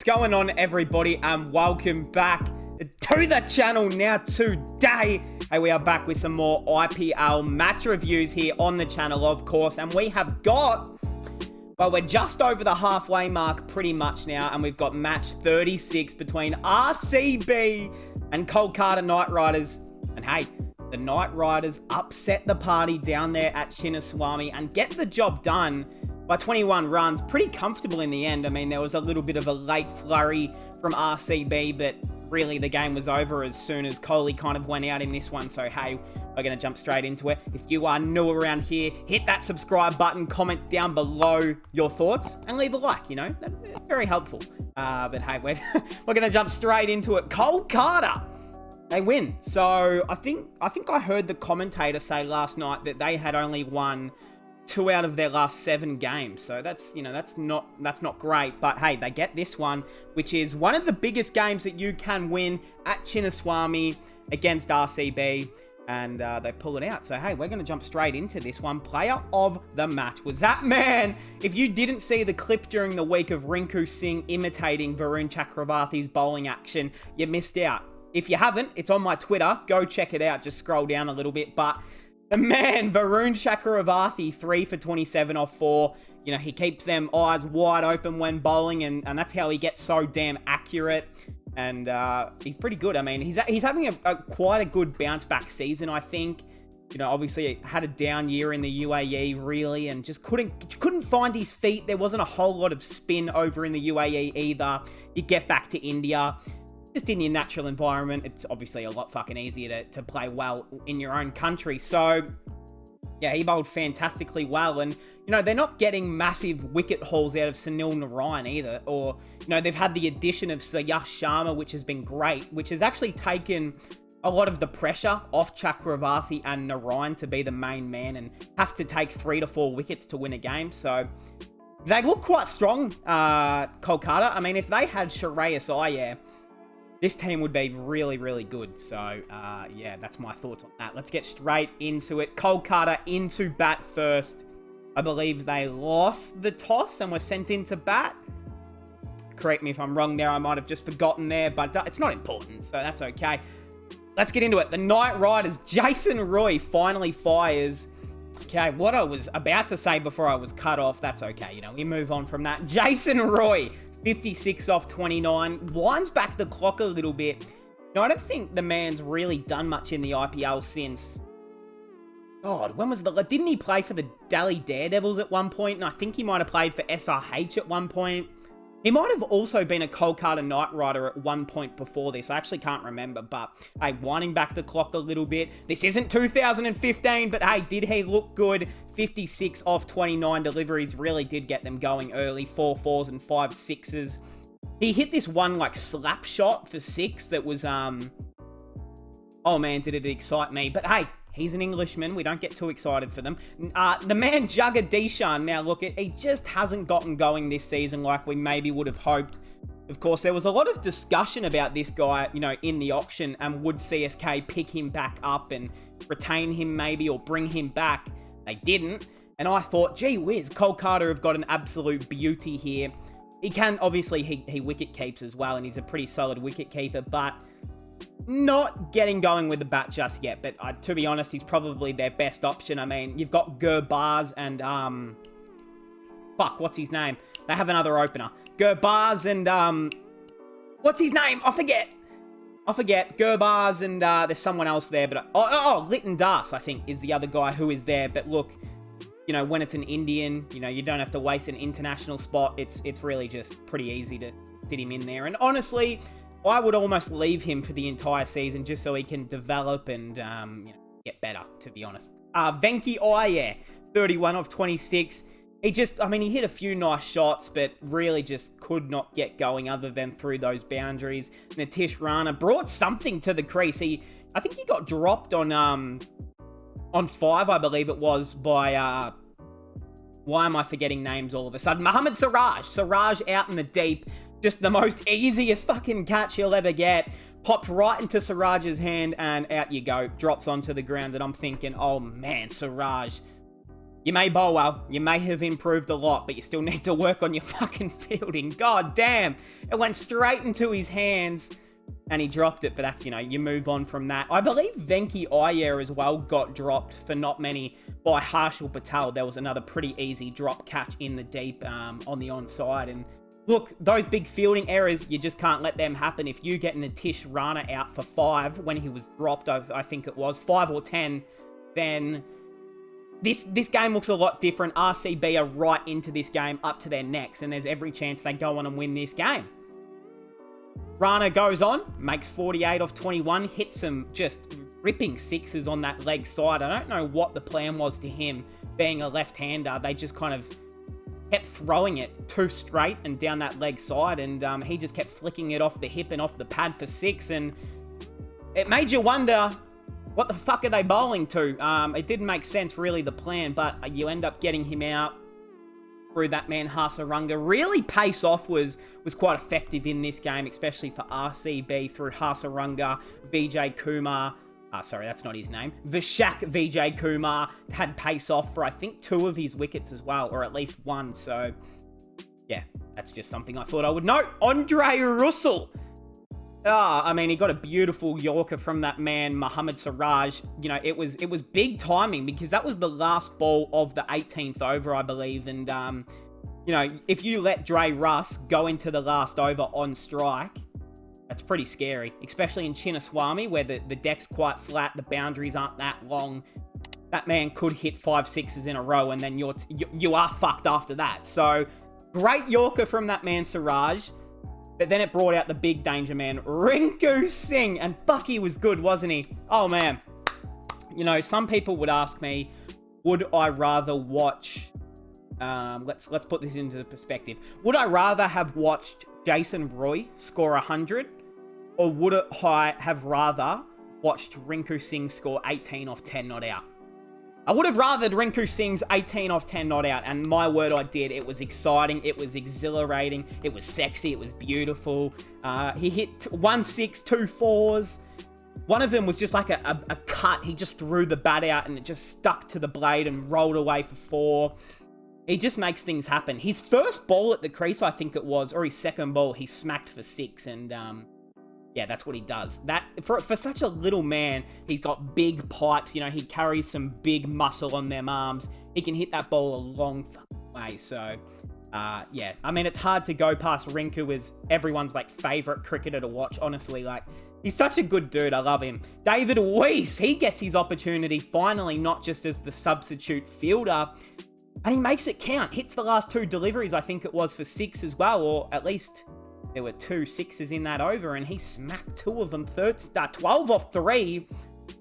going on, everybody, and welcome back to the channel now today. Hey, we are back with some more IPL match reviews here on the channel, of course, and we have got, well, we're just over the halfway mark pretty much now, and we've got match 36 between RCB and Kolkata Knight Riders. And hey, the Knight Riders upset the party down there at Chinnaswamy and get the job done by 21 runs. Pretty comfortable in the end. I mean, there was a little bit of a late flurry from RCB, but really the game was over as soon as Kohli kind of went out in this one. So, hey, we're going to jump straight into it. If you are new around here, hit that subscribe button, comment down below your thoughts, and leave a like, you know. That's very helpful. But hey, we're going to jump straight into it. Kolkata, they win. So I think I heard the commentator say last night that they had only won 2 out of their last 7 games. So that's, you know, that's not great. But hey, they get this one, which is one of the biggest games that you can win at Chinnaswamy against RCB. And they pull it out. So, hey, we're going to jump straight into this one. Player of the match was that man. If you didn't see the clip during the week of Rinku Singh imitating Varun Chakravarti's bowling action, you missed out. If you haven't, it's on my Twitter. Go check it out. Just scroll down a little bit. But the man, Varun Chakravarti, 3 for 27 off 4. You know, he keeps them eyes wide open when bowling, and that's how he gets so damn accurate. And he's pretty good. I mean, he's having quite a good bounce back season, I think. You know, obviously had a down year in the UAE, really, and just couldn't find his feet. There wasn't a whole lot of spin over in the UAE either. You get back to India, just in your natural environment, it's obviously a lot fucking easier to play well in your own country. So, yeah, he bowled fantastically well. And, you know, they're not getting massive wicket hauls out of Sunil Narayan either. Or, you know, they've had the addition of Sayash Sharma, which has been great, which has actually taken a lot of the pressure off Chakravarti and Narayan to be the main man and have to take 3 to 4 wickets to win a game. So they look quite strong, Kolkata. I mean, if they had Shreyas Iyer, this team would be really, really good. So, yeah, that's my thoughts on that. Let's get straight into it. Kolkata into bat first. I believe they lost the toss and were sent into bat. Correct me if I'm wrong there. I might have just forgotten there, but it's not important, so that's okay. Let's get into it. The Knight Riders, Jason Roy finally fires. Okay, what I was about to say before I was cut off, that's okay. You know, we move on from that. Jason Roy, 56 off 29, winds back the clock a little bit. Now, I don't think the man's really done much in the IPL since, God, when was didn't he play for the Delhi Daredevils at one point? And I think he might have played for SRH at one point. He might have also been a Kolkata Knight Rider at one point before this. I actually can't remember, but hey, winding back the clock a little bit. This isn't 2015, but hey, did he look good? 56 off 29 deliveries really did get them going early. 4 4s and 5 6s. He hit this one like slap shot for 6 that was, oh man, did it excite me. But hey, he's an Englishman. We don't get too excited for them. The man, Jagadishan, now look, he just hasn't gotten going this season like we maybe would have hoped. Of course, there was a lot of discussion about this guy, you know, in the auction, and would CSK pick him back up and retain him maybe or bring him back? They didn't. And I thought, gee whiz, Kolkata have got an absolute beauty here. He can, obviously, he wicket keeps as well, and he's a pretty solid wicket keeper, but not getting going with the bat just yet. But to be honest, he's probably their best option. I mean, you've got Gurbaz and, fuck, what's his name? They have another opener. Gurbaz and, what's his name? I forget. Gurbaz and, there's someone else there, but, Litton Das, I think, is the other guy who is there. But look, you know, when it's an Indian, you know, you don't have to waste an international spot. It's really just pretty easy to sit him in there. And honestly, I would almost leave him for the entire season just so he can develop and, you know, get better, to be honest. Venki Iyer, 31 of 26. He hit a few nice shots, but really just could not get going other than through those boundaries. Nitish Rana brought something to the crease. I think he got dropped on 5, I believe it was, by, why am I forgetting names all of a sudden? Mohammad Siraj. Siraj out in the deep. Just the most easiest fucking catch you'll ever get. Popped right into Siraj's hand and out you go. Drops onto the ground, and I'm thinking, oh man, Siraj, You may bowl well, you may have improved a lot, but you still need to work on your fucking fielding. God damn. It went straight into his hands and he dropped it, but that's, you move on from that. I believe Venki Iyer as well got dropped for not many by Harshal Patel. There was another pretty easy drop catch in the deep on the onside. And look, those big fielding errors, you just can't let them happen. If you get Nitish Rana out for 5 when he was dropped, I think it was 5 or 10, then this game looks a lot different. RCB are right into this game, up to their necks, and there's every chance they go on and win this game. Rana goes on, makes 48 off 21, hits some just ripping sixes on that leg side. I don't know what the plan was to him being a left-hander. They just kind of kept throwing it too straight and down that leg side, and he just kept flicking it off the hip and off the pad for 6, and it made you wonder, what the fuck are they bowling to? It didn't make sense, really, the plan, but you end up getting him out through that man Hasaranga. Really, pace off was quite effective in this game, especially for RCB through Hasaranga, Vijay Kumar. Sorry, that's not his name. Vishak Vijay Kumar had pace off for, I think, 2 of his wickets as well, or at least 1. So, yeah, that's just something I thought I would note. Andre Russell. I mean, he got a beautiful Yorker from that man, Mohammad Siraj. It was big timing because that was the last ball of the 18th over, I believe. And, if you let Dre Russ go into the last over on strike, that's pretty scary, especially in Chinnaswamy, where the deck's quite flat, the boundaries aren't that long. That man could hit 5 sixes in a row, and then you are fucked after that. So, great Yorker from that man, Siraj. But then it brought out the big danger man, Rinku Singh. And fuck, he was good, wasn't he? Oh, man. Some people would ask me, would I rather watch... let's put this into perspective. Would I rather have watched Jason Roy score 100? Or would I have rather watched Rinku Singh score 18 off 10 not out? I would have rathered Rinku Singh's 18 off 10 not out, and my word, I did. It was exciting, it was exhilarating, it was sexy, it was beautiful. He hit 1 6, 2 4s. One of them was just like a cut. He just threw the bat out and it just stuck to the blade and rolled away for 4. He just makes things happen. His first ball at the crease, I think it was, or his second ball, he smacked for 6, and yeah, that's what he does. That for such a little man, he's got big pipes. He carries some big muscle on them arms. He can hit that ball a long way. So, yeah. I mean, it's hard to go past Rinku as everyone's favorite cricketer to watch. Honestly, he's such a good dude. I love him. David Weiss, he gets his opportunity finally, not just as the substitute fielder, and he makes it count. Hits the last 2 deliveries, I think it was, for 6 as well, or at least there were 2 6s in that over, and he smacked 2 of them. 12 off 3.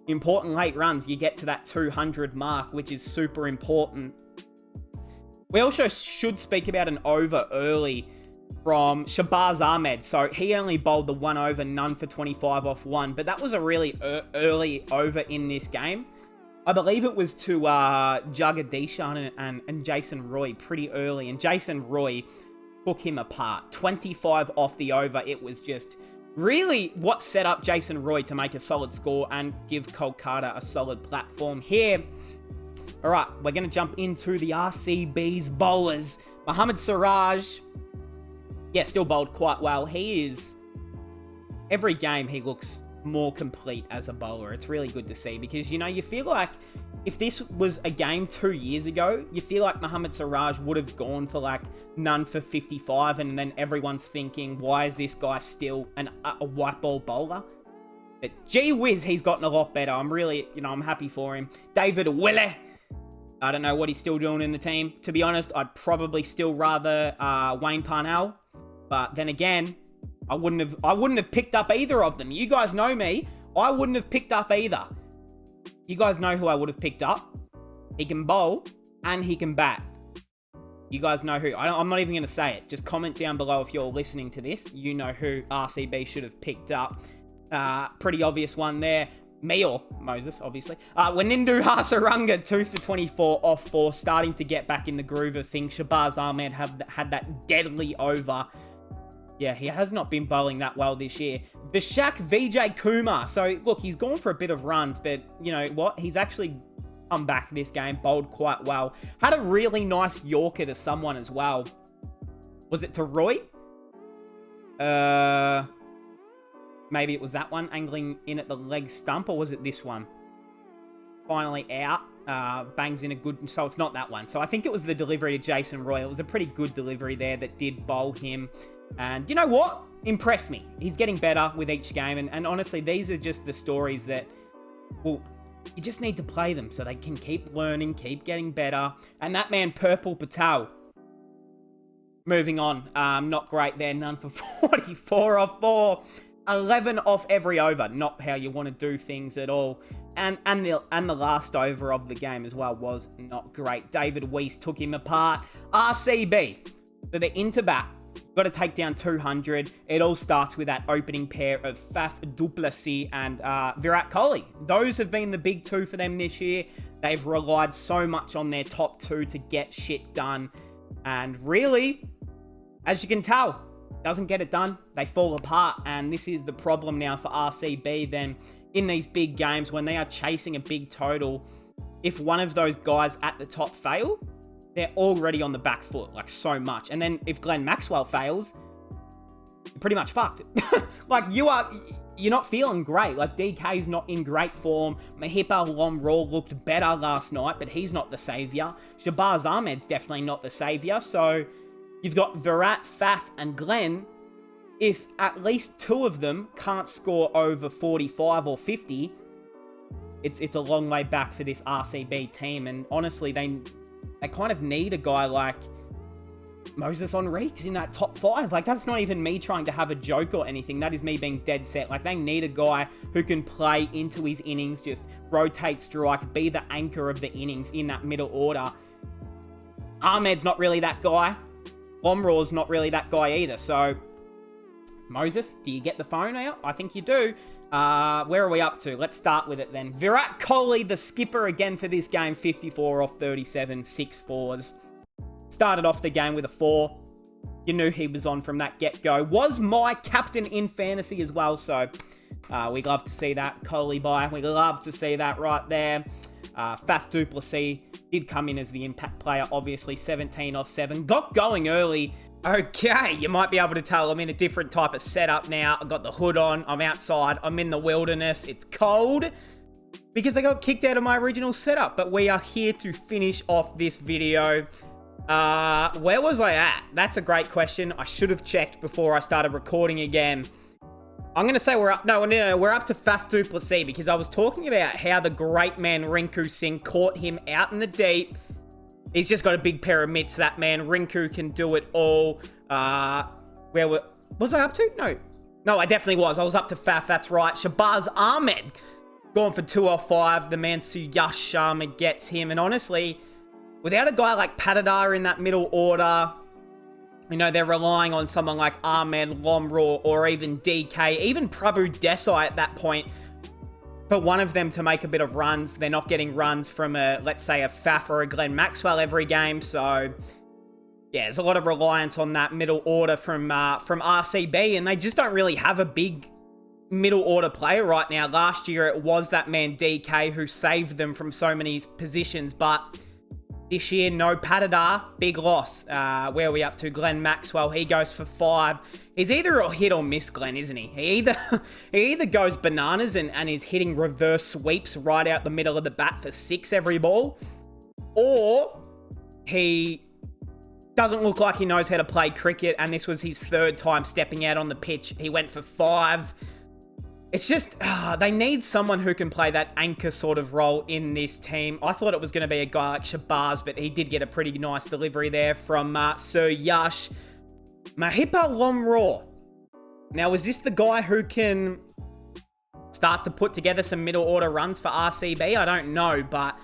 Important late runs. You get to that 200 mark, which is super important. We also should speak about an over early from Shabazz Ahmed. So he only bowled the 1 over, none for 25 off 1, but that was a really early over in this game. I believe it was to Jagadish and Jason Roy pretty early, and Jason Roy took him apart. 25 off the over. It was just really what set up Jason Roy to make a solid score and give Kolkata a solid platform here. All right, we're going to jump into the RCB's bowlers. Mohammad Siraj, yeah, still bowled quite well. He is, every game he looks more complete as a bowler. It's really good to see because, you feel like if this was a game 2 years ago, you feel like Mohammad Siraj would have gone for none for 55, and then everyone's thinking, why is this guy still a white ball bowler? But gee whiz, he's gotten a lot better. I'm really, I'm happy for him. David Wille, I don't know what he's still doing in the team. To be honest, I'd probably still rather Wayne Parnell, but then again, I wouldn't have picked up either of them. You guys know me. I wouldn't have picked up either. You guys know who I would have picked up. He can bowl and he can bat. You guys know who. I'm not even going to say it. Just comment down below if you're listening to this. You know who RCB should have picked up. Pretty obvious one there. Me or Moses, obviously. Wanindu Hasaranga, 2 for 24 off 4. Starting to get back in the groove of things. Shabazz Ahmed had that deadly over. Yeah, he has not been bowling that well this year. Vishak Vijay Kumar. So, look, he's gone for a bit of runs, but you know what? He's actually come back this game, bowled quite well. Had a really nice Yorker to someone as well. Was it to Roy? Maybe it was that one, angling in at the leg stump, or was it this one? Finally out, bangs in a good, so it's not that one. So I think it was the delivery to Jason Roy. It was a pretty good delivery there that did bowl him. And you know what? Impressed me. He's getting better with each game. And honestly, these are just the stories that, well, you just need to play them so they can keep learning, keep getting better. And that man, Purple Patel, moving on. Not great there. None for 44 off 4. 11 off every over. Not how you want to do things at all. And the last over of the game as well was not great. David Weiss took him apart. RCB. So they're into bat. Got to take down 200. It all starts with that opening pair of Faf du Plessis and Virat Kohli. Those have been the big two for them this year. They've relied so much on their top two to get shit done. And really, as you can tell, doesn't get it done. They fall apart. And this is the problem now for RCB then in these big games when they are chasing a big total. If one of those guys at the top fail, they're already on the back foot, like so much. And then if Glenn Maxwell fails, you're pretty much fucked. Like you're not feeling great. Like DK's not in great form. Mahipa Lomraw looked better last night, but he's not the savior. Shahbaz Ahmed's definitely not the savior. So you've got Virat, Faf, and Glenn. If at least two of them can't score over 45 or 50, it's a long way back for this RCB team. And honestly, they kind of need a guy like Moses Enriquez in that top 5. Like, that's not even me trying to have a joke or anything. That is me being dead set. Like, they need a guy who can play into his innings, just rotate strike, be the anchor of the innings in that middle order. Ahmed's not really that guy. Lomraw's not really that guy either. So, Moses, do you get the phone out? I think you do. Where are we up to? Let's start with it then. Virat Kohli, the skipper again for this game, 54 off 37, 6 fours. Started off the game with a 4. You knew he was on from that get-go. Was my captain in fantasy as well, so we love to see that. Kohli by, we love to see that right there. Faf du Plessis did come in as the impact player, obviously, 17 off 7. Got going early. Okay, you might be able to tell I'm in a different type of setup now. I've got the hood on. I'm outside. I'm in the wilderness. It's cold because I got kicked out of my original setup. But we are here to finish off this video. Where was I at? That's a great question. I should have checked before I started recording again. I'm going to say we're up. No, we're up to Faf du Plessis because I was talking about how the great man Rinku Singh caught him out in the deep. He's just got a big pair of mitts, that man. Rinku can do it all. Was I up to? No, I definitely was. I was up to Faf, that's right. Shahbaz Ahmed going for 2 off 5. The man Suyash Sharma gets him. And honestly, without a guy like Patidar in that middle order, you know, they're relying on someone like Ahmed, Lomraw, or even DK, even Prabhu Desai at that point. For one of them to make a bit of runs, they're not getting runs from let's say a Faf or a Glenn Maxwell every game. So yeah, there's a lot of reliance on that middle order from RCB, and they just don't really have a big middle order player right now. Last year it was that man DK who saved them from so many positions, but this year, no Patidar, big loss. Where are we up to? Glenn Maxwell, he goes for 5. He's either a hit or miss, Glenn, isn't he? He either goes bananas and is hitting reverse sweeps right out the middle of the bat for 6 every ball, or he doesn't look like he knows how to play cricket, and this was his 3rd time stepping out on the pitch. He went for 5. It's just, they need someone who can play that anchor sort of role in this team. I thought it was going to be a guy like Shahbaz, but he did get a pretty nice delivery there from Sir Yash. Mahipa Lomraw. Now, is this the guy who can start to put together some middle order runs for RCB? I don't know, but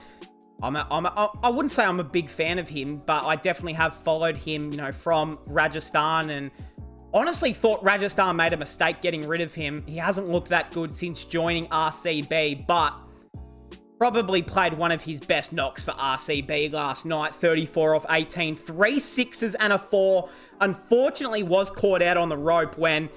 I wouldn't say I'm a big fan of him, but I definitely have followed him, you know, from Rajasthan, and honestly thought Rajasthan made a mistake getting rid of him. He hasn't looked that good since joining RCB, but probably played one of his best knocks for RCB last night. 34 off 18, 3 6s and a 4. Unfortunately was caught out on the rope when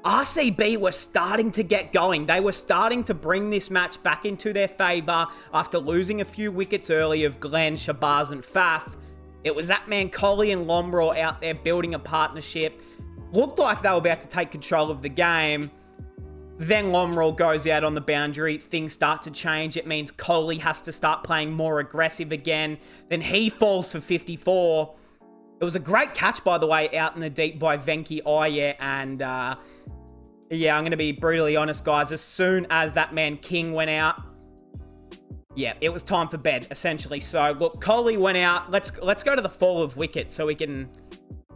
RCB were starting to get going. They were starting to bring this match back into their favour after losing a few wickets early of Glenn, Shabazz and Faf. It was that man Kohli and Lomraw out there building a partnership. Looked like they were about to take control of the game. Then Lomraw goes out on the boundary. Things start to change. It means Kohli has to start playing more aggressive again. Then he falls for 54. It was a great catch, by the way, out in the deep by Venki Iyer. And yeah, I'm going to be brutally honest, guys. As soon as that man King went out, yeah, it was time for bed, essentially. So, look, Kohli went out. Let's go to the fall of wickets so we can...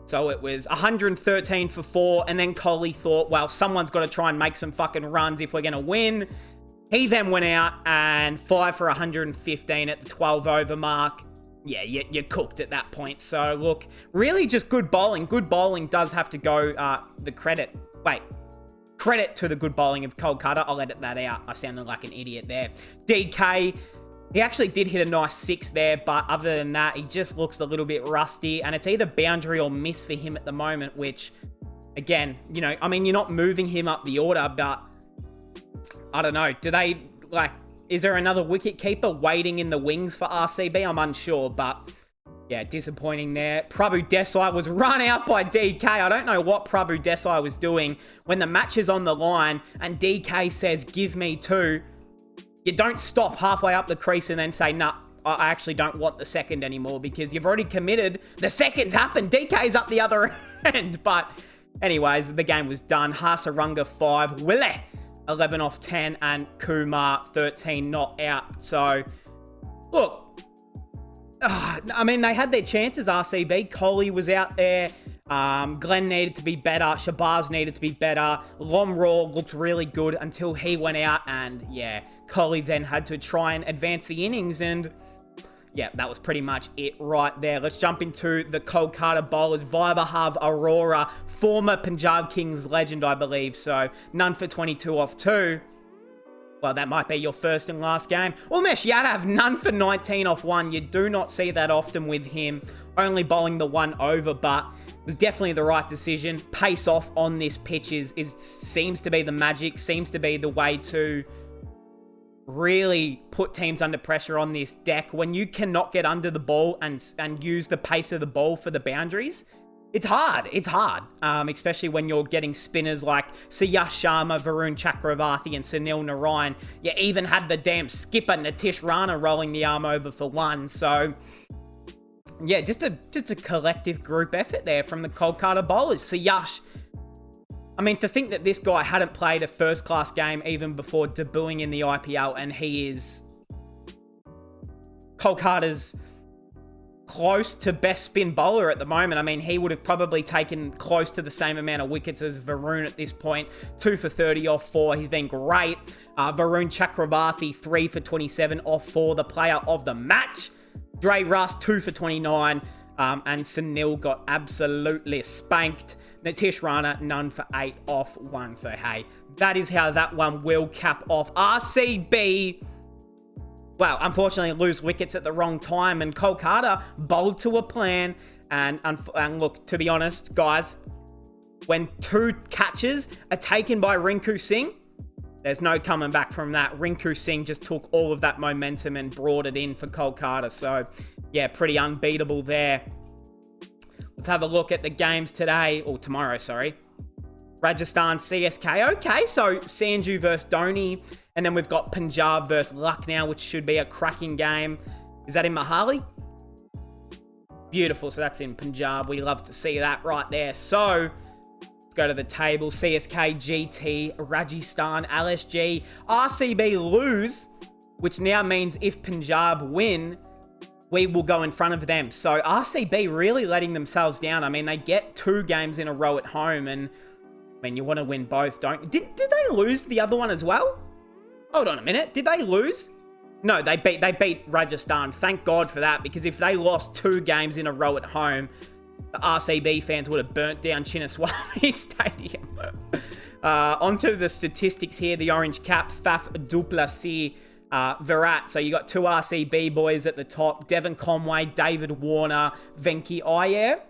So it was 113 for 4, and then Kohli thought, well, someone's got to try and make some fucking runs if we're going to win. He then went out and 5 for 115 at the 12-over mark. Yeah, you're cooked at that point. So, look, really just good bowling. Good bowling does have to go credit to the good bowling of Kolkata. I'll edit that out. I sounded like an idiot there. DK... He actually did hit a nice 6 there, but other than that, he just looks a little bit rusty, and it's either boundary or miss for him at the moment, which, again, you know, I mean, you're not moving him up the order, but I don't know. Do they, like, is there another wicket keeper waiting in the wings for RCB? I'm unsure, but yeah, disappointing there. Prabhu Desai was run out by DK. I don't know what Prabhu Desai was doing when the match is on the line and DK says, give me 2. You don't stop halfway up the crease and then say, nah, I actually don't want the second anymore because you've already committed. The second's happened. DK's up the other end. But anyways, the game was done. Hasaranga 5, Wille 11 off 10, and Kumar 13 not out. So, look, I mean, they had their chances, RCB. Kohli was out there. Glenn needed to be better. Shabazz needed to be better. Lomraw looked really good until he went out. And yeah, Kohli then had to try and advance the innings. And yeah, that was pretty much it right there. Let's jump into the Kolkata bowlers. Vaibhav Arora, former Punjab Kings legend, I believe. So none for 22 off 2. Well, that might be your first and last game. Umesh Yadav, none for 19 off 1. You do not see that often with him. Only bowling the 1 over, but it was definitely the right decision. Pace off on this pitch seems to be the magic, seems to be the way to really put teams under pressure on this deck. When you cannot get under the ball and use the pace of the ball for the boundaries, it's hard. It's hard, especially when you're getting spinners like Sayash Sharma, Varun Chakravarti, and Sunil Narayan. You even had the damn skipper Nitish Rana rolling the arm over for 1. So, yeah, just a collective group effort there from the Kolkata bowlers. Sayash, I mean, to think that this guy hadn't played a first-class game even before debuting in the IPL, and he is Kolkata's close to best spin bowler at the moment. I mean, he would have probably taken close to the same amount of wickets as Varun at this point. 2 for 30 off 4. He's been great. Varun Chakravarti, 3 for 27 off 4, the player of the match. Dre Russ, 2 for 29. And Sunil got absolutely spanked. Nitish Rana, none for 8 off 1. So, hey, that is how that one will cap off. RCB, well, unfortunately, lose wickets at the wrong time, and Kolkata bowled to a plan. And look, to be honest, guys, when 2 catches are taken by Rinku Singh, there's no coming back from that. Rinku Singh just took all of that momentum and brought it in for Kolkata. So, yeah, pretty unbeatable there. Let's have a look at the games today, or tomorrow, sorry. Rajasthan, CSK. Okay, so Sanju versus Dhoni. And then we've got Punjab versus Lucknow, which should be a cracking game. Is that in Mohali? Beautiful. So that's in Punjab. We love to see that right there. So let's go to the table. CSK, GT, Rajasthan, LSG. RCB lose, which now means if Punjab win, we will go in front of them. So RCB really letting themselves down. I mean, they get 2 games in a row at home, and I mean, you want to win both, don't you? Did they lose the other one as well? Hold on a minute. Did they lose? No, they beat Rajasthan. Thank God for that, because if they lost 2 games in a row at home, the RCB fans would have burnt down Chinnaswamy Stadium. Onto the statistics here. The orange cap, Faf Duplessis, Virat. So you got 2 RCB boys at the top. Devon Conway, David Warner, Venki Iyer.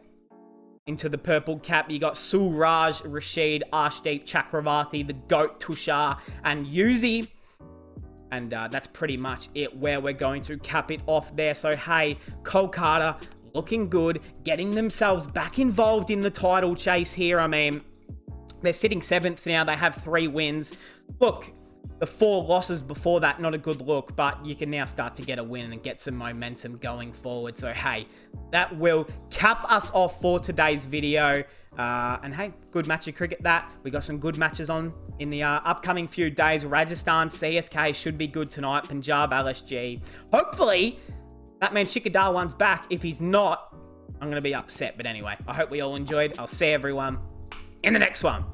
into the purple cap. You got Suraj, Rashid, Arshdeep, Chakravarthi, the GOAT, Tushar, and Yuzi. And that's pretty much it where we're going to cap it off there. So, hey, Kolkata looking good, getting themselves back involved in the title chase here. I mean, they're sitting 7th now. They have 3 wins. Look, the 4 losses before that, not a good look, but you can now start to get a win and get some momentum going forward. So, hey, that will cap us off for today's video. And hey, good match of cricket that. We got some good matches on in the upcoming few days. Rajasthan, CSK should be good tonight. Punjab, LSG. Hopefully, that man Shikhar Dhawan's back. If he's not, I'm going to be upset. But anyway, I hope we all enjoyed. I'll see everyone in the next one.